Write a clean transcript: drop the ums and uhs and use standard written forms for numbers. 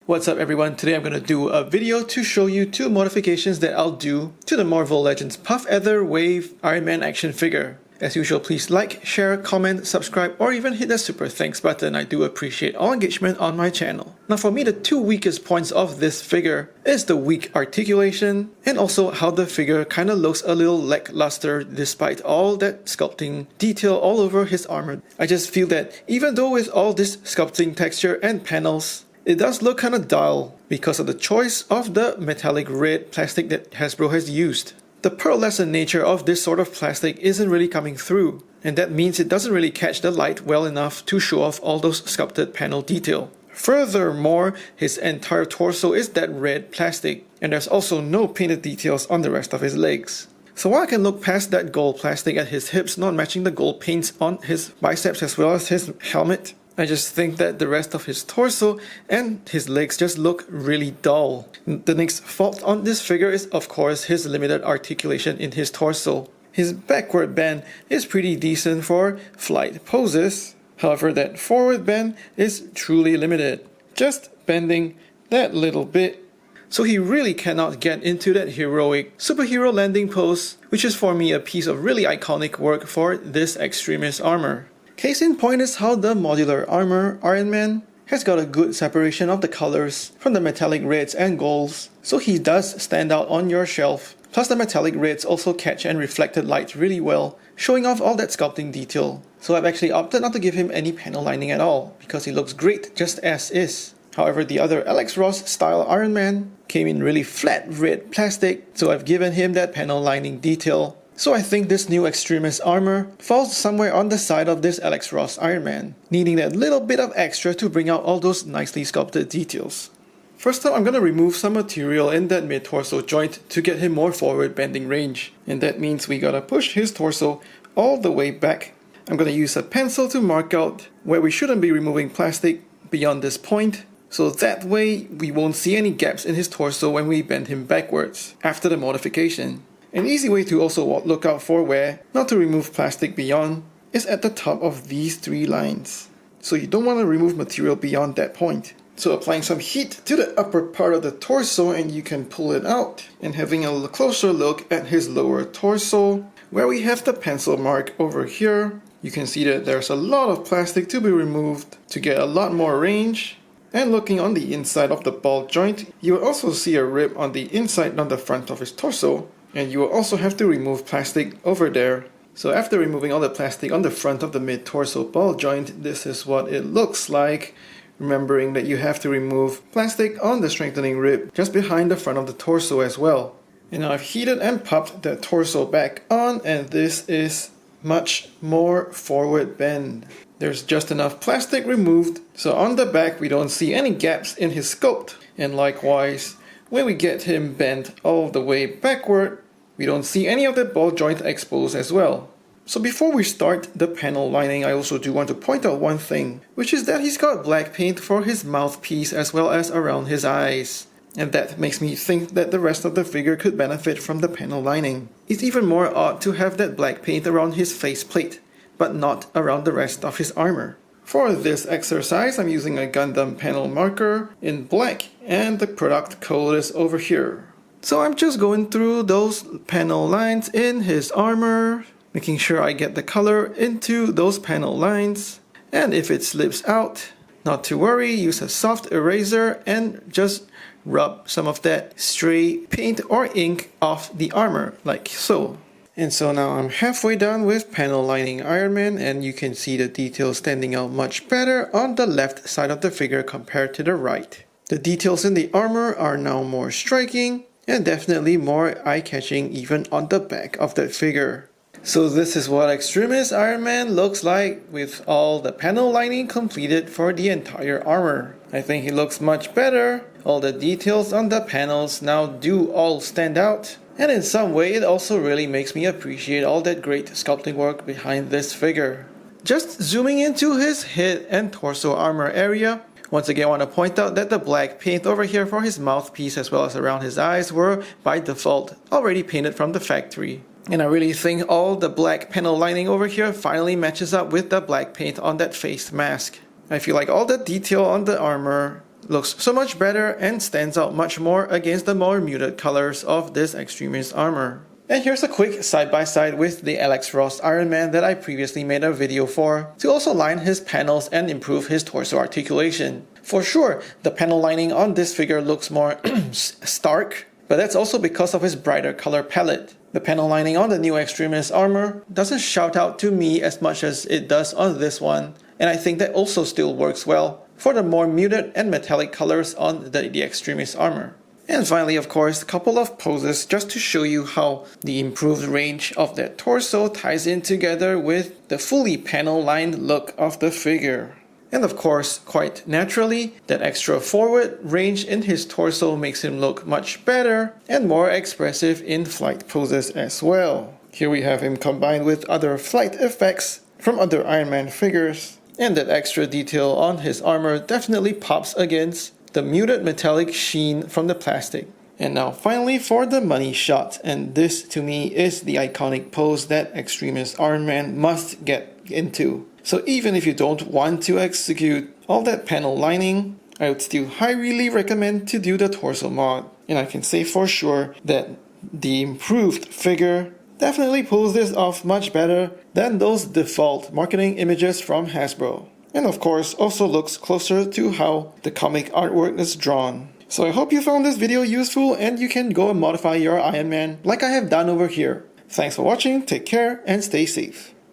What's up everyone, today I'm going to do a video to show you two modifications that I'll do to the Marvel Legends Puff Ether Wave Iron Man action figure. As usual, please like, share, comment, subscribe, or even hit the super thanks button. I do appreciate all engagement on my channel. Now for me, the two weakest points of this figure is the weak articulation and also how the figure kinda looks a little lackluster despite all that sculpting detail all over his armor. I just feel that even though with all this sculpting texture and panels, it does look kinda dull because of the choice of the metallic red plastic that Hasbro has used. The pearlescent nature of this sort of plastic isn't really coming through, and that means it doesn't really catch the light well enough to show off all those sculpted panel detail. Furthermore, his entire torso is that red plastic, and there's also no painted details on the rest of his legs. So while I can look past that gold plastic at his hips not matching the gold paints on his biceps as well as his helmet, I just think that the rest of his torso and his legs just look really dull. The next fault on this figure is of course his limited articulation in his torso. His backward bend is pretty decent for flight poses, however that forward bend is truly limited, just bending that little bit. So he really cannot get into that heroic superhero landing pose, which is for me a piece of really iconic work for this Extremis armor. Case in point is how the modular armor Iron Man has got a good separation of the colors from the metallic reds and golds, so he does stand out on your shelf. Plus the metallic reds also catch and reflected light really well, showing off all that sculpting detail. So I've actually opted not to give him any panel lining at all, because he looks great just as is. However, the other Alex Ross style Iron Man came in really flat red plastic, so I've given him that panel lining detail. So I think this new Extremis armor falls somewhere on the side of this Alex Ross Iron Man, needing that little bit of extra to bring out all those nicely sculpted details. First up, I'm going to remove some material in that mid-torso joint to get him more forward bending range. And that means we gotta push his torso all the way back. I'm going to use a pencil to mark out where we shouldn't be removing plastic beyond this point, so that way we won't see any gaps in his torso when we bend him backwards after the modification. An easy way to also look out for where not to remove plastic beyond is at the top of these three lines. So you don't want to remove material beyond that point. So applying some heat to the upper part of the torso and you can pull it out. And having a closer look at his lower torso, where we have the pencil mark over here, you can see that there's a lot of plastic to be removed to get a lot more range. And looking on the inside of the ball joint, you will also see a rib on the inside on the front of his torso. And you will also have to remove plastic over there. So after removing all the plastic on the front of the mid-torso ball joint, this is what it looks like. Remembering that you have to remove plastic on the strengthening rib just behind the front of the torso as well. And now I've heated and popped the torso back on, and this is much more forward bend. There's just enough plastic removed, so on the back we don't see any gaps in his sculpt. And likewise, when we get him bent all the way backward, we don't see any of the ball joint exposed as well. So before we start the panel lining, I also do want to point out one thing, which is that he's got black paint for his mouthpiece as well as around his eyes. And that makes me think that the rest of the figure could benefit from the panel lining. It's even more odd to have that black paint around his faceplate, but not around the rest of his armor. For this exercise, I'm using a Gundam panel marker in black, and the product code is over here. So I'm just going through those panel lines in his armor, making sure I get the color into those panel lines. And if it slips out, not to worry, use a soft eraser and just rub some of that stray paint or ink off the armor, like so. And so now I'm halfway done with panel lining Iron Man, and you can see the details standing out much better on the left side of the figure compared to the right. The details in the armor are now more striking and definitely more eye-catching even on the back of that figure. So this is what Extremis Iron Man looks like with all the panel lining completed for the entire armor. I think he looks much better. All the details on the panels now do all stand out. And in some way, it also really makes me appreciate all that great sculpting work behind this figure. Just zooming into his head and torso armor area, once again I want to point out that the black paint over here for his mouthpiece as well as around his eyes were by default already painted from the factory. And I really think all the black panel lining over here finally matches up with the black paint on that face mask. I feel like all the detail on the armor looks so much better and stands out much more against the more muted colors of this Extremis armor. And here's a quick side-by-side with the Alex Ross Iron Man that I previously made a video for, to also line his panels and improve his torso articulation. For sure, the panel lining on this figure looks more stark, but that's also because of his brighter color palette. The panel lining on the new Extremis armor doesn't shout out to me as much as it does on this one, and I think that also still works well for the more muted and metallic colors on the Extremis armor. And finally, of course, a couple of poses just to show you how the improved range of that torso ties in together with the fully panel-lined look of the figure. And of course, quite naturally, that extra forward range in his torso makes him look much better and more expressive in flight poses as well. Here we have him combined with other flight effects from other Iron Man figures, and that extra detail on his armor definitely pops against the muted metallic sheen from the plastic. And now finally for the money shot, and this to me is the iconic pose that Extremis Iron Man must get into. So even if you don't want to execute all that panel lining, I would still highly recommend to do the torso mod. And I can say for sure that the improved figure definitely pulls this off much better than those default marketing images from Hasbro. And of course also looks closer to how the comic artwork is drawn. So I hope you found this video useful and you can go and modify your Iron Man like I have done over here. Thanks for watching, take care and stay safe.